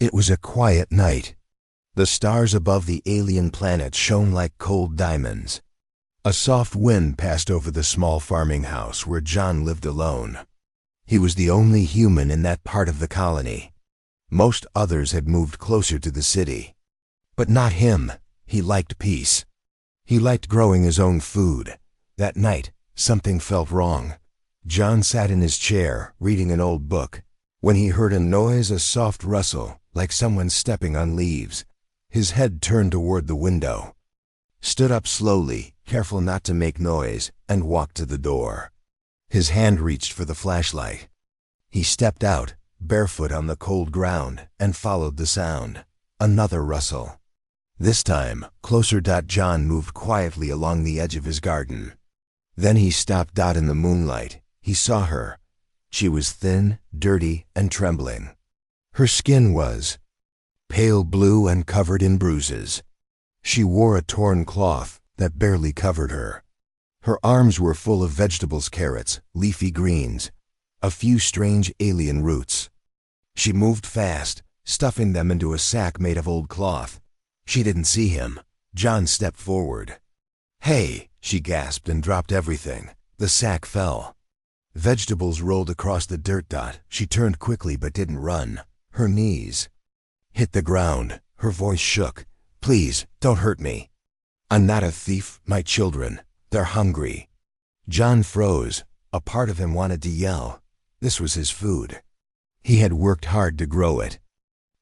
It was a quiet night. The stars above the alien planet shone like cold diamonds. A soft wind passed over the small farming house where John lived alone. He was the only human in that part of the colony. Most others had moved closer to the city. But not him. He liked peace. He liked growing his own food. That night, something felt wrong. John sat in his chair, reading an old book, when he heard a noise, a soft rustle, like someone stepping on leaves. His head turned toward the window. Stood up slowly, careful not to make noise, and walked to the door. His hand reached for the flashlight. He stepped out, barefoot on the cold ground, and followed the sound. Another rustle. This time, closer. John moved quietly along the edge of his garden. Then he stopped. In the moonlight, he saw her. She was thin, dirty, and trembling. Her skin was pale blue and covered in bruises. She wore a torn cloth that barely covered her. Her arms were full of vegetables, carrots, leafy greens, a few strange alien roots. She moved fast, stuffing them into a sack made of old cloth. She didn't see him. John stepped forward. "Hey!" she gasped and dropped everything. The sack fell. Vegetables rolled across the dirt. She turned quickly but didn't run. Her knees hit the ground. Her voice shook. "Please, don't hurt me. I'm not a thief. My children, they're hungry." John froze. A part of him wanted to yell. This was his food. He had worked hard to grow it.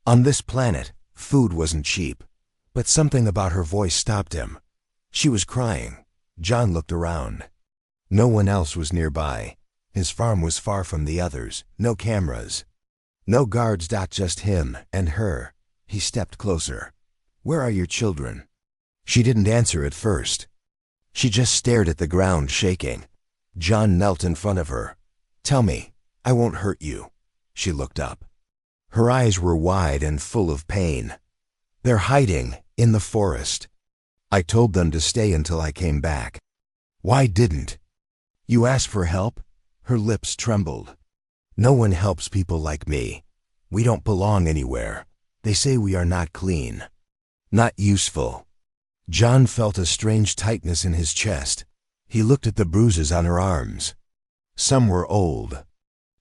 On this planet, food wasn't cheap. But something about her voice stopped him. She was crying. John looked around. No one else was nearby. His farm was far from the others. No cameras. No guards. Just him and her. He stepped closer. "Where are your children?" She didn't answer at first. She just stared at the ground, shaking. John knelt in front of her. "Tell me, I won't hurt you." She looked up. Her eyes were wide and full of pain. "They're hiding in the forest. I told them to stay until I came back." "Why didn't you ask for help?" Her lips trembled. "No one helps people like me. We don't belong anywhere. They say we are not clean, not useful." John felt a strange tightness in his chest. He looked at the bruises on her arms. Some were old.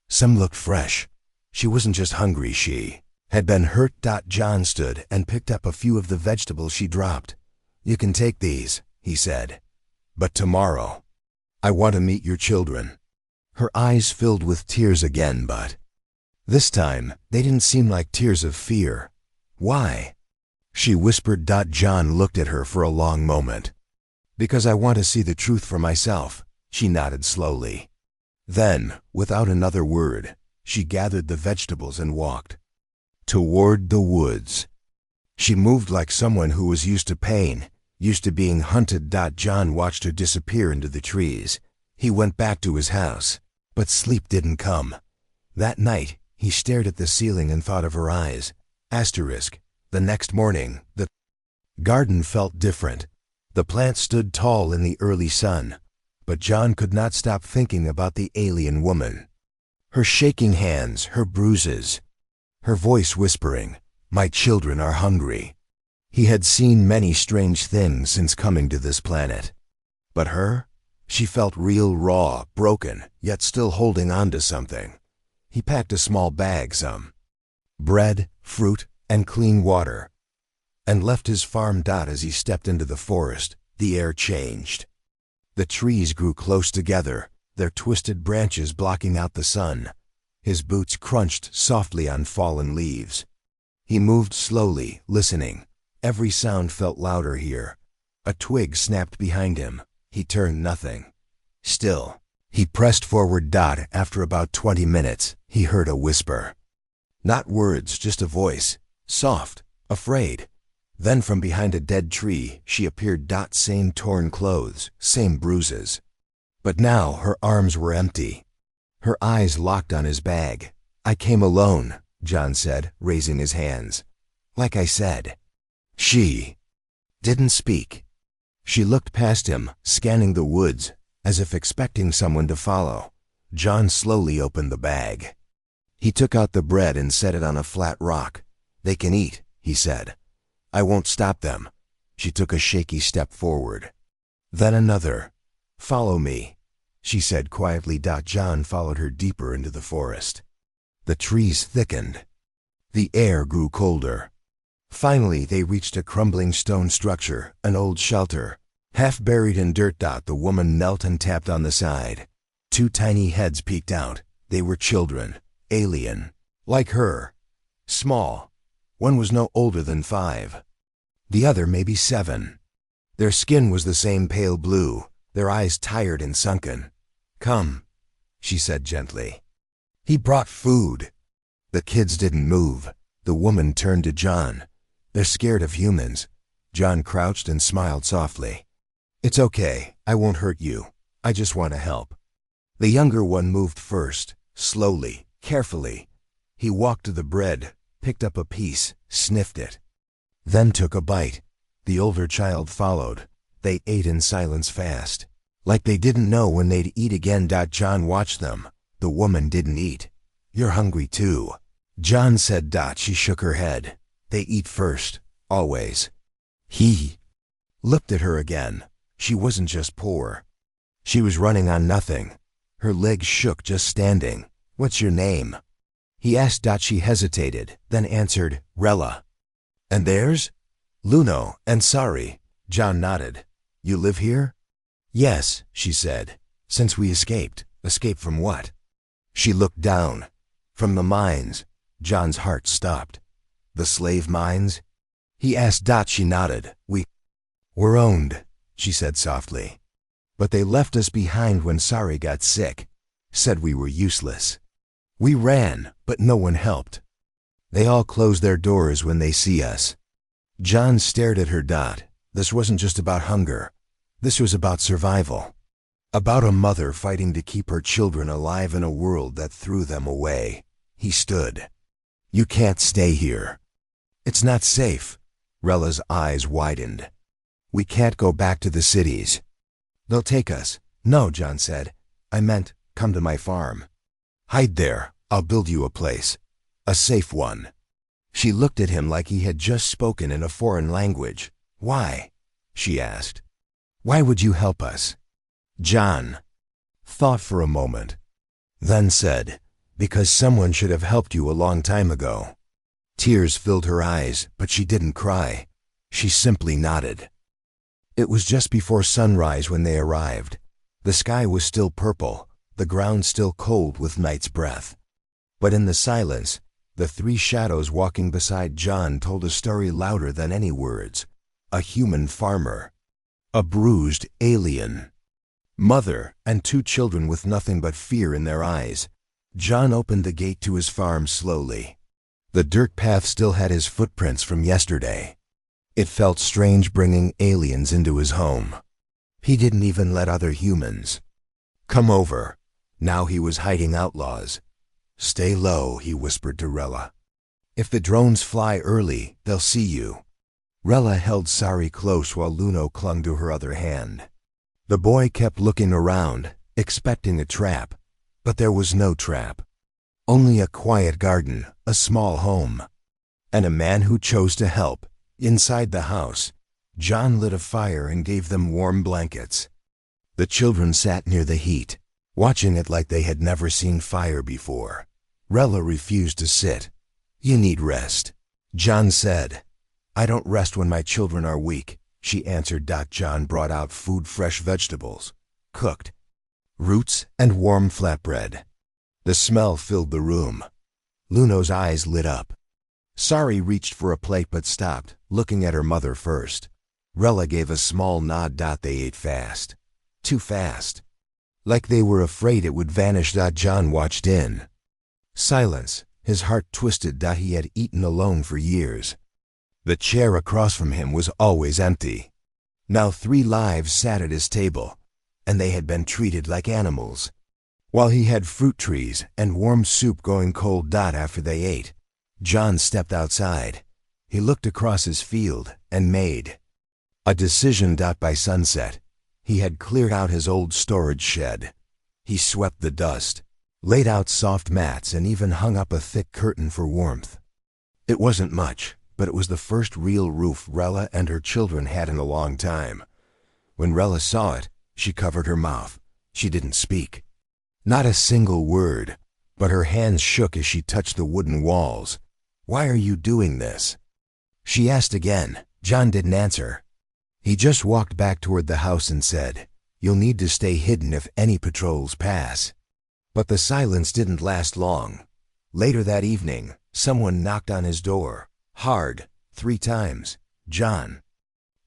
Some looked fresh. She wasn't just hungry, she had been hurt. John stood and picked up a few of the vegetables she dropped. "You can take these," he said. "But tomorrow, I want to meet your children." Her eyes filled with tears again, but this time they didn't seem like tears of fear. "Why?" she whispered. John looked at her for a long moment. "Because I want to see the truth for myself." She nodded slowly. Then, without another word, she gathered the vegetables and walked toward the woods. She moved like someone who was used to pain, used to being hunted. John watched her disappear into the trees. He went back to his house, but sleep didn't come. That night, he stared at the ceiling and thought of her eyes. The next morning, the garden felt different. The plants stood tall in the early sun, but John could not stop thinking about the alien woman. Her shaking hands, her bruises, her voice whispering, "My children are hungry." He had seen many strange things since coming to this planet. But her? She felt real, raw, broken, yet still holding on to something. He packed a small bag, some bread, fruit, and clean water, and left his farm. As he stepped into the forest, the air changed. The trees grew close together, their twisted branches blocking out the sun. His boots crunched softly on fallen leaves. He moved slowly, listening. Every sound felt louder here. A twig snapped behind him. He turned. Nothing. Still. He pressed forward. After about 20 minutes, he heard a whisper. Not words, just a voice. Soft, afraid. Then from behind a dead tree, she appeared. Same torn clothes, same bruises. But now her arms were empty. Her eyes locked on his bag. "I came alone," John said, raising his hands. "Like I said." She didn't speak. She looked past him, scanning the woods, as if expecting someone to follow. John slowly opened the bag. He took out the bread and set it on a flat rock. They can eat, he said. I won't stop them. She took a shaky step forward. Then another. Follow me, she said quietly. John followed her deeper into the forest. The trees thickened. The air grew colder. Finally, they reached a crumbling stone structure, an old shelter. Half buried in dirt. The woman knelt and tapped on the side. Two tiny heads peeked out. They were children, alien, like her. Small. One was no older than 5. The other maybe 7. Their skin was the same pale blue, their eyes tired and sunken. Come, she said gently. He brought food. The kids didn't move. The woman turned to John. They're scared of humans. John crouched and smiled softly. It's okay, I won't hurt you. I just want to help. The younger one moved first, slowly, carefully. He walked to the bread, picked up a piece, sniffed it. Then took a bite. The older child followed. They ate in silence fast. Like they didn't know when they'd eat again. John watched them. The woman didn't eat. You're hungry too, John said. She shook her head. They eat first, always. He looked at her again. She wasn't just poor. She was running on nothing. Her legs shook just standing. What's your name? He asked. She hesitated, then answered, Rella. And theirs? Luno and Sari. John nodded. You live here? Yes, she said. Since we escaped. Escaped from what? She looked down. From the mines. John's heart stopped. The slave mines? He asked. She nodded. We're owned, she said softly. But they left us behind when Sari got sick. Said we were useless. We ran, but no one helped. They all close their doors when they see us. John stared at her. This wasn't just about hunger. This was about survival. About a mother fighting to keep her children alive in a world that threw them away. He stood. You can't stay here. It's not safe. Rella's eyes widened. We can't go back to the cities. They'll take us. No, John said. I meant, come to my farm. Hide there. I'll build you a place. A safe one. She looked at him like he had just spoken in a foreign language. Why? She asked. Why would you help us? John thought for a moment, then said, because someone should have helped you a long time ago. Tears filled her eyes, but she didn't cry. She simply nodded. It was just before sunrise when they arrived. The sky was still purple, the ground still cold with night's breath. But in the silence, the 3 shadows walking beside John told a story louder than any words. A human farmer. A bruised alien. Mother and 2 children with nothing but fear in their eyes. John opened the gate to his farm slowly. The dirt path still had his footprints from yesterday. It felt strange bringing aliens into his home. He didn't even let other humans come over. Now he was hiding outlaws. Stay low, he whispered to Rella. If the drones fly early, they'll see you. Rella held Sari close while Luno clung to her other hand. The boy kept looking around, expecting a trap, but there was no trap. Only a quiet garden, a small home, and a man who chose to help. Inside the house, John lit a fire and gave them warm blankets. The children sat near the heat, watching it like they had never seen fire before. Rella refused to sit. You need rest, John said. I don't rest when my children are weak, she answered. John brought out food, fresh vegetables, cooked, roots and warm flatbread. The smell filled the room. Luno's eyes lit up. Sari reached for a plate but stopped, looking at her mother first. Rella gave a small nod. They ate fast. Too fast. Like they were afraid it would vanish. John watched in silence, his heart twisted. He had eaten alone for years. The chair across from him was always empty. Now 3 lives sat at his table, and they had been treated like animals. While he had fruit trees and warm soup going cold. After they ate, John stepped outside. He looked across his field and made a decision. By sunset, he had cleared out his old storage shed. He swept the dust, laid out soft mats, and even hung up a thick curtain for warmth. It wasn't much, but it was the first real roof Rella and her children had in a long time. When Rella saw it, she covered her mouth. She didn't speak. Not a single word, but her hands shook as she touched the wooden walls. "Why are you doing this?" she asked again. John didn't answer. He just walked back toward the house and said, "You'll need to stay hidden if any patrols pass." But the silence didn't last long. Later that evening, someone knocked on his door, hard, 3 times. John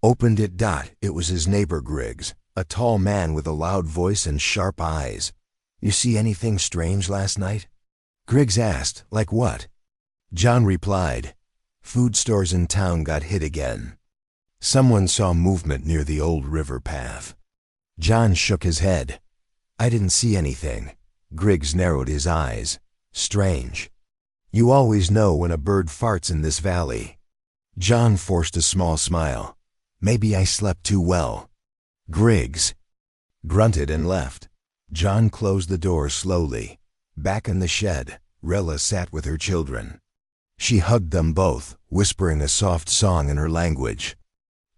opened it. It was his neighbor Griggs, a tall man with a loud voice and sharp eyes. "You see anything strange last night?" Griggs asked. "Like what?" John replied, "Food stores in town got hit again. Someone saw movement near the old river path." John shook his head. "I didn't see anything." Griggs narrowed his eyes. "Strange. You always know when a bird farts in this valley." John forced a small smile. "Maybe I slept too well." Griggs grunted and left. John closed the door slowly. Back in the shed, Rella sat with her children. She hugged them both, whispering a soft song in her language.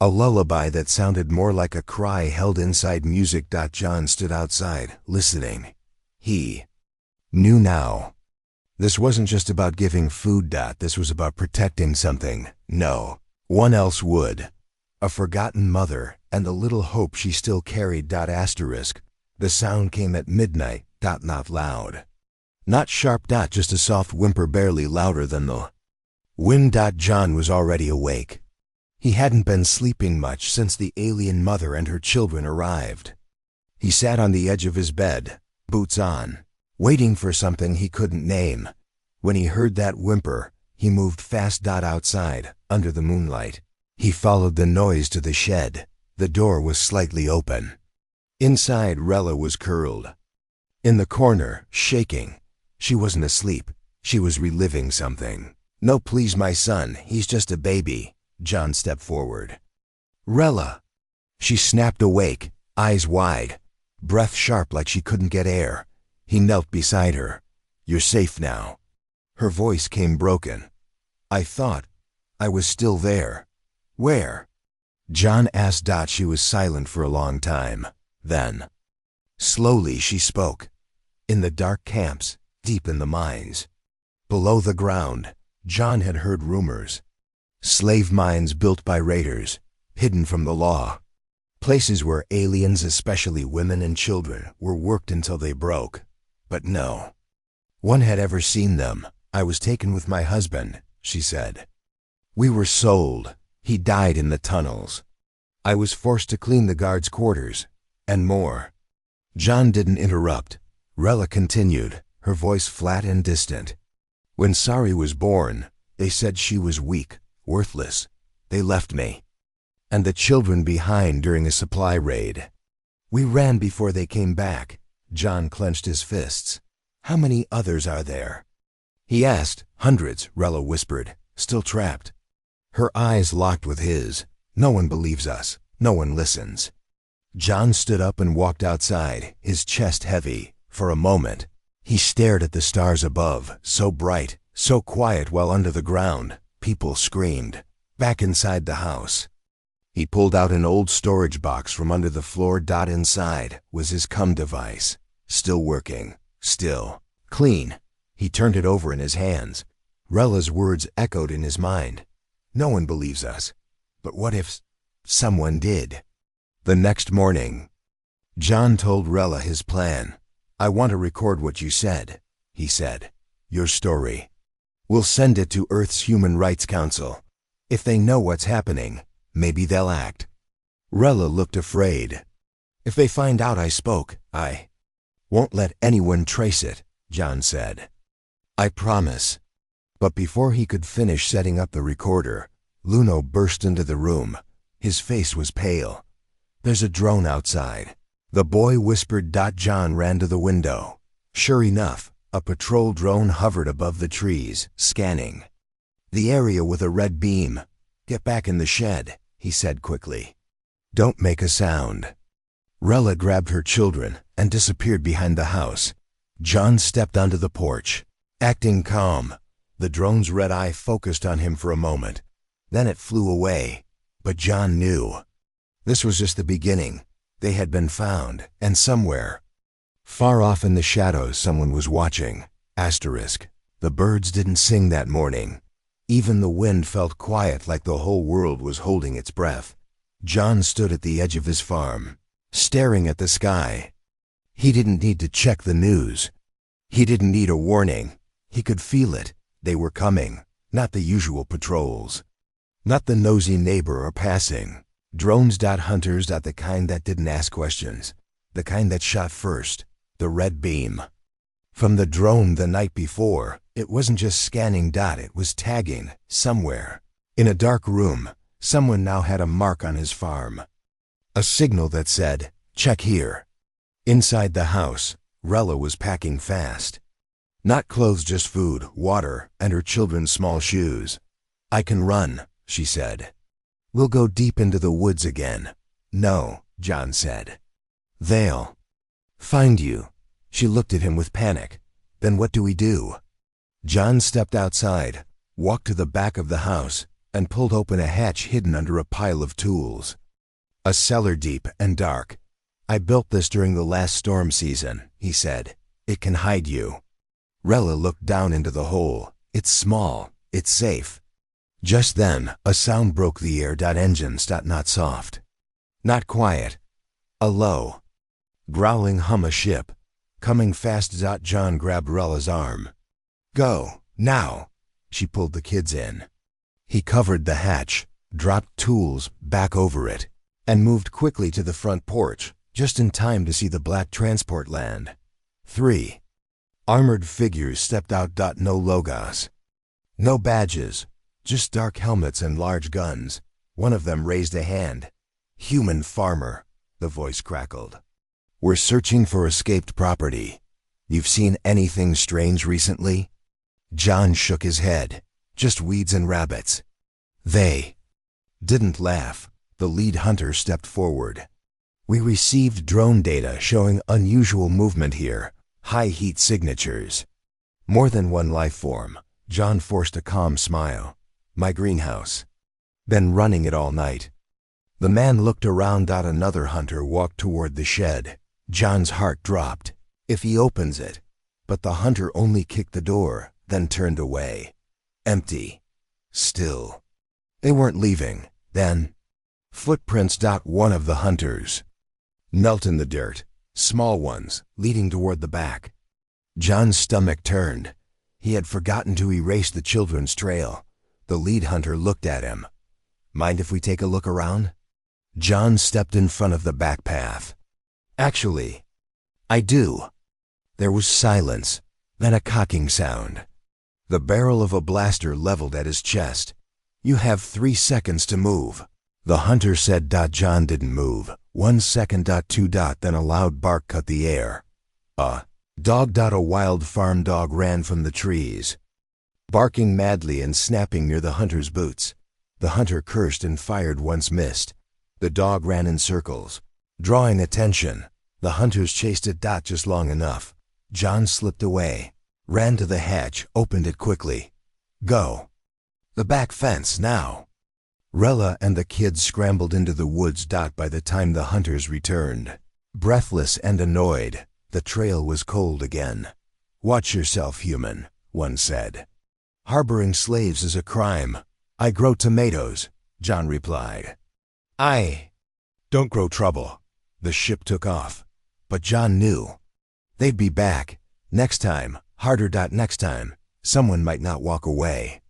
A lullaby that sounded more like a cry held inside music. John stood outside, listening. He knew now. This wasn't just about giving food. This was about protecting something no one else would. A forgotten mother and the little hope she still carried. Asterisk. The sound came at midnight. Not loud. Not sharp. Just a soft whimper barely louder than the wind. John was already awake. He hadn't been sleeping much since the alien mother and her children arrived. He sat on the edge of his bed, boots on, waiting for something he couldn't name. When he heard that whimper, he moved fast. Outside, under the moonlight, he followed the noise to the shed. The door was slightly open. Inside, Rella was curled in the corner, shaking. She wasn't asleep. She was reliving something. "No, please, my son. He's just a baby." John stepped forward. "Rella!" She snapped awake, eyes wide, breath sharp like she couldn't get air. He knelt beside her. "You're safe now." Her voice came broken. "I thought I was still there." "Where?" John asked. She was silent for a long time. Then, slowly she spoke. "In the dark camps, deep in the mines. Below the ground." John had heard rumors. Slave mines built by raiders, hidden from the law. Places where aliens, especially women and children, were worked until they broke. But no one had ever seen them. "I was taken with my husband," she said. "We were sold. He died in the tunnels. I was forced to clean the guards' quarters, and more." John didn't interrupt. Rella continued, her voice flat and distant. "When Sari was born, they said she was weak, worthless. They left me and the children behind during a supply raid. We ran before they came back." John clenched his fists. "How many others are there?" he asked. "Hundreds," Rella whispered, "still trapped." Her eyes locked with his. "No one believes us. No one listens." John stood up and walked outside, his chest heavy. For a moment, he stared at the stars above, so bright, so quiet, while under the ground, people screamed. Back inside the house, he pulled out an old storage box from under the floor. Inside was his cum device, still working, still clean. He turned it over in his hands. Rella's words echoed in his mind. "No one believes us. But what if someone did?" The next morning, John told Rella his plan. "I want to record what you said," he said. "Your story. We'll send it to Earth's Human Rights Council. If they know what's happening, maybe they'll act." Rella looked afraid. "If they find out I spoke, I won't let anyone trace it," John said. "I promise." But before he could finish setting up the recorder, Luno burst into the room. His face was pale. "There's a drone outside," the boy whispered. John ran to the window. Sure enough, a patrol drone hovered above the trees, scanning the area with a red beam. "Get back in the shed," he said quickly. "Don't make a sound." Rella grabbed her children and disappeared behind the house. John stepped onto the porch, acting calm. The drone's red eye focused on him for a moment. Then it flew away. But John knew. This was just the beginning. They had been found, and somewhere, far off in the shadows, someone was watching. Asterisk. The birds didn't sing that morning. Even the wind felt quiet, like the whole world was holding its breath. John stood at the edge of his farm, staring at the sky. He didn't need to check the news. He didn't need a warning. He could feel it. They were coming. Not the usual patrols. Not the nosy neighbor or passing. Drones. Hunters. The kind that didn't ask questions. The kind that shot first. The red beam. From the drone the night before, it wasn't just scanning. It was tagging. Somewhere, in a dark room, someone now had a mark on his farm. A signal that said, "Check here." Inside the house, Rella was packing fast. Not clothes, just food, water, and her children's small shoes. "I can run," she said. "We'll go deep into the woods again." "No," John said. "They'll find you." She looked at him with panic. "Then what do we do?" John stepped outside, walked to the back of the house, and pulled open a hatch hidden under a pile of tools. A cellar deep and dark. "I built this during the last storm season," he said. "It can hide you." Rella looked down into the hole. "It's small. It's safe." Just then, a sound broke the air. Engines. Not soft. Not quiet. A low, growling hum. A ship. Coming fast. John grabbed Rella's arm. "Go, now." She pulled the kids in. He covered the hatch, dropped tools back over it, and moved quickly to the front porch, just in time to see the black transport land. 3 armored figures stepped out. No logos. No badges. Just dark helmets and large guns. One of them raised a hand. "Human farmer," the voice crackled. "We're searching for escaped property. You've seen anything strange recently?" John shook his head. "Just weeds and rabbits." They didn't laugh. The lead hunter stepped forward. "We received drone data showing unusual movement here. High heat signatures. More than one life form." John forced a calm smile. "My greenhouse. Been running it all night." The man looked around. Another hunter walked toward the shed. John's heart dropped. If he opens it. But the hunter only kicked the door, then turned away. Empty. Still. They weren't leaving. Then, footprints. One of the hunters knelt in the dirt. Small ones, leading toward the back. John's stomach turned. He had forgotten to erase the children's trail. The lead hunter looked at him. "Mind if we take a look around?" John stepped in front of the back path. "Actually, I do." There was silence, then a cocking sound. The barrel of a blaster leveled at his chest. "You have 3 seconds to move." The hunter said. John didn't move. 1 second. 2. Then a loud bark cut the air. A dog. A wild farm dog ran from the trees, barking madly and snapping near the hunter's boots. The hunter cursed and fired once missed. The dog ran in circles, drawing attention. The hunters chased it. Just long enough. John slipped away, ran to the hatch, opened it quickly. "Go. The back fence, now." Rella and the kids scrambled into the woods. By the time the hunters returned, breathless and annoyed, the trail was cold again. "Watch yourself, human," one said. "Harboring slaves is a crime." "I grow tomatoes," John replied. "I don't grow trouble." The ship took off. But John knew. They'd be back. Next time, harder. Next time, someone might not walk away.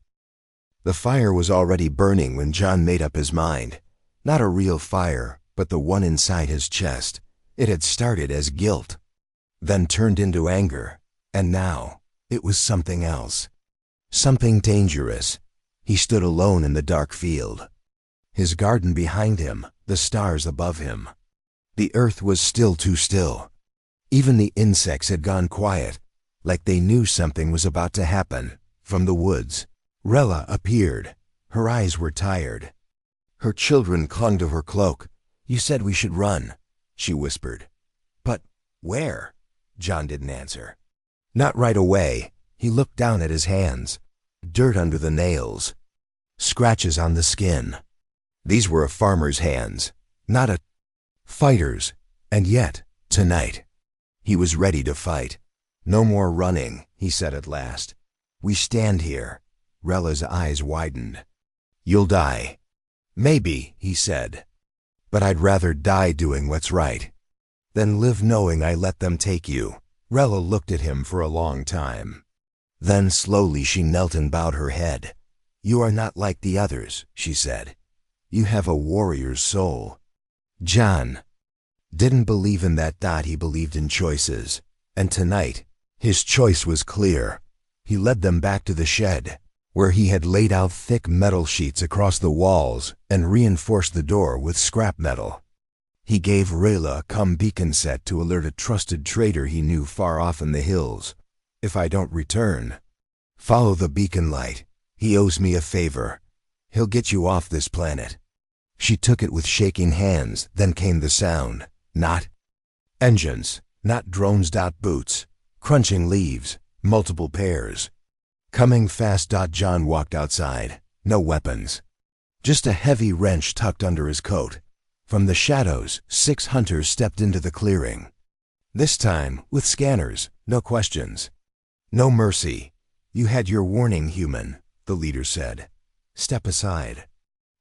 The fire was already burning when John made up his mind. Not a real fire, but the one inside his chest. It had started as guilt, then turned into anger, and now it was something else. Something dangerous. He stood alone in the dark field. His garden behind him, the stars above him. The earth was still too still. Even the insects had gone quiet, like they knew something was about to happen. From the woods, Rella appeared. Her eyes were tired. Her children clung to her cloak. "You said we should run," she whispered. "But where?" John didn't answer. "Not right away." He looked down at his hands. dirt under the nails, scratches on the skin. These were a farmer's hands, not a fighter's, and yet, tonight, he was ready to fight. "No more running," he said at last. "We stand here." Rella's eyes widened. "You'll die." "Maybe," he said. "But I'd rather die doing what's right than live knowing I let them take you." Rella looked at him for a long time. Then slowly she knelt and bowed her head. "You are not like the others," she said. "You have a warrior's soul." John didn't believe in that. He believed in choices. And tonight, his choice was clear. He led them back to the shed, where he had laid out thick metal sheets across the walls and reinforced the door with scrap metal. He gave Rayla a beacon set to alert a trusted trader he knew far off in the hills. "If I don't return, follow the beacon light. He owes me a favor. He'll get you off this planet." She took it with shaking hands. Then came the sound. Not engines, not drones. Boots, crunching leaves, multiple pairs. Coming fast. John walked outside. No weapons. Just a heavy wrench tucked under his coat. From the shadows, 6 hunters stepped into the clearing. This time, with scanners, no questions. "No mercy. You had your warning, human," the leader said. "Step aside."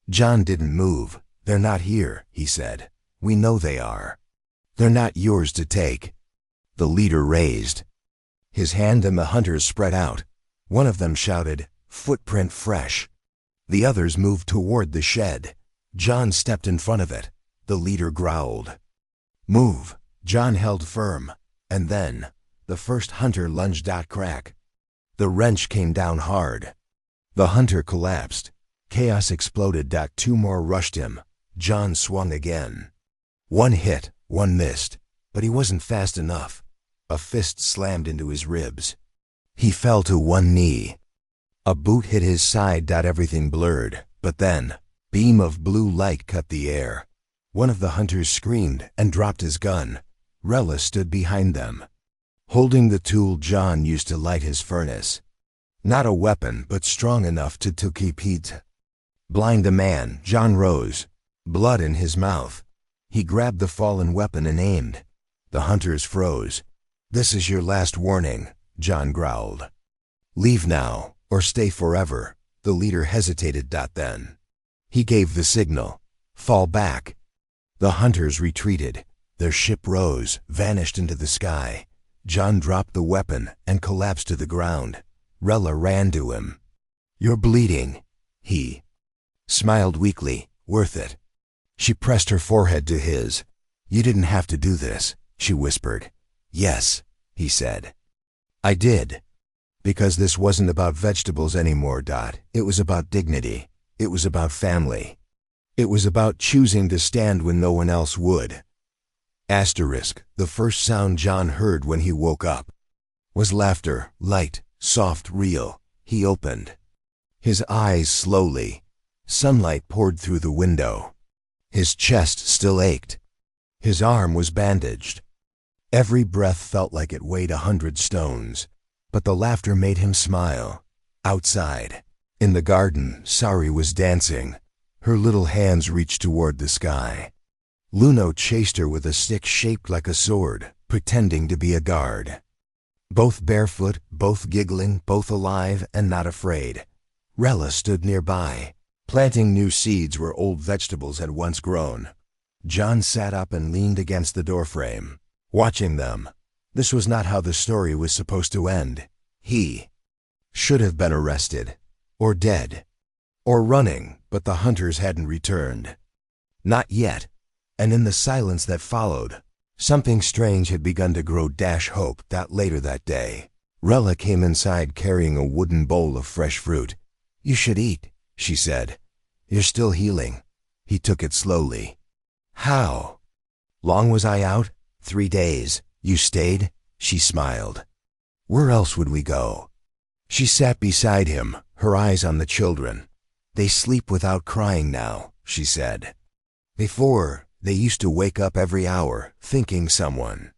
John didn't move. "They're not here," he said. "We know they are. They're not yours to take." The leader raised his hand and the hunters spread out. One of them shouted, "Footprint fresh." The others moved toward the shed. John stepped in front of it. The leader growled, "Move." John held firm. And then, the first hunter lunged. Crack. The wrench came down hard. The hunter collapsed. Chaos exploded. 2 more rushed him. John swung again. One hit, one missed, but he wasn't fast enough. A fist slammed into his ribs. He fell to one knee. A boot hit his side. Everything blurred, but then, beam of blue light cut the air. One of the hunters screamed and dropped his gun. Rella stood behind them, holding the tool John used to light his furnace. Not a weapon, but strong enough to keep heat. Blind a man, John rose, blood in his mouth. He grabbed the fallen weapon and aimed. The hunters froze. "This is your last warning," John growled. "Leave now, or stay forever." The leader hesitated. Then he gave the signal. "Fall back." The hunters retreated. Their ship rose, vanished into the sky. John dropped the weapon and collapsed to the ground. Rella ran to him. "You're bleeding." He smiled weakly. "Worth it." She pressed her forehead to his. "You didn't have to do this," she whispered. "Yes," he said. "I did. Because this wasn't about vegetables anymore. It was about dignity. It was about family. It was about choosing to stand when no one else would." The first sound John heard when he woke up was laughter, light, soft, real. He opened his eyes slowly. Sunlight poured through the window. His chest still ached. His arm was bandaged. Every breath felt like it weighed 100 stones. But the laughter made him smile. Outside, in the garden, Sari was dancing. Her little hands reached toward the sky. Luno chased her with a stick shaped like a sword, pretending to be a guard. Both barefoot, both giggling, both alive and not afraid. Rella stood nearby, planting new seeds where old vegetables had once grown. John sat up and leaned against the doorframe, watching them. This was not how the story was supposed to end. He should have been arrested, or dead, or running, but the hunters hadn't returned. Not yet. And in the silence that followed, something strange had begun to grow. Hope. Later that day, Rella came inside carrying a wooden bowl of fresh fruit. "You should eat," she said. "You're still healing." He took it slowly. "How long was I out?" 3 days. "You stayed?" She smiled. "Where else would we go?" She sat beside him, her eyes on the children. "They sleep without crying now," she said. "Before, they used to wake up every hour, thinking someone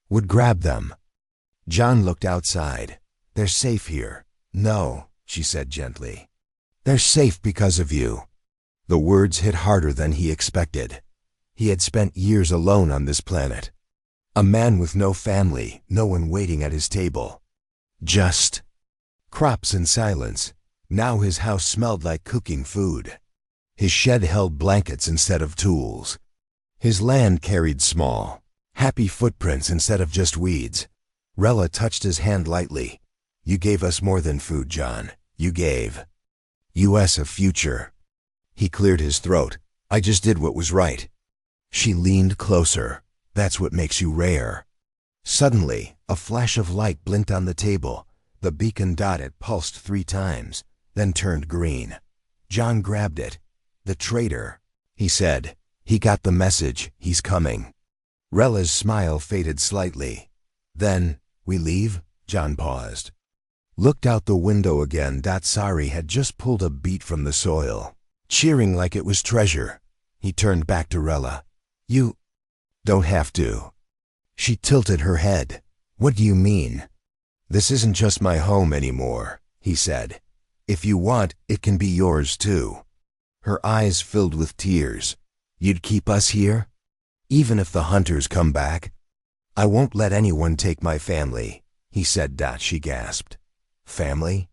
would grab them." John looked outside. "They're safe here." "No," she said gently. They're safe because of you. The words hit harder than he expected. He had spent years alone on this planet. A man with no family, no one waiting at his table. Just crops and silence. Now his house smelled like cooking food. His shed held blankets instead of tools. His land carried small, happy footprints instead of just weeds. Rella touched his hand lightly. You gave us more than food, John. You gave us a future. He cleared his throat. I just did what was right. She leaned closer. That's what makes you rare. Suddenly, a flash of light blinked on the table. The beacon dot it pulsed 3 times, then turned green. John grabbed it. The traitor, he said. He got the message. He's coming. Rella's smile faded slightly. Then, we leave? John paused. Looked out the window again. Sari had just pulled a beet from the soil, cheering like it was treasure. He turned back to Rella. You don't have to. She tilted her head. What do you mean? This isn't just my home anymore, he said. If you want, it can be yours too. Her eyes filled with tears. You'd keep us here? Even if the hunters come back? I won't let anyone take my family, he said. She gasped. Family?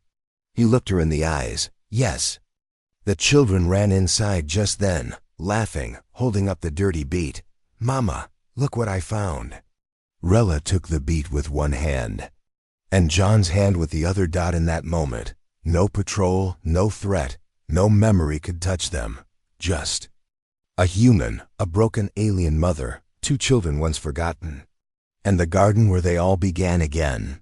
He looked her in the eyes. Yes. The children ran inside just then, laughing, holding up the dirty beet. Mama, look what I found. Rella took the beet with one hand, and John's hand with the other. In that moment, no patrol, no threat, no memory could touch them. Just a human, a broken alien mother, 2 children once forgotten, and the garden where they all began again.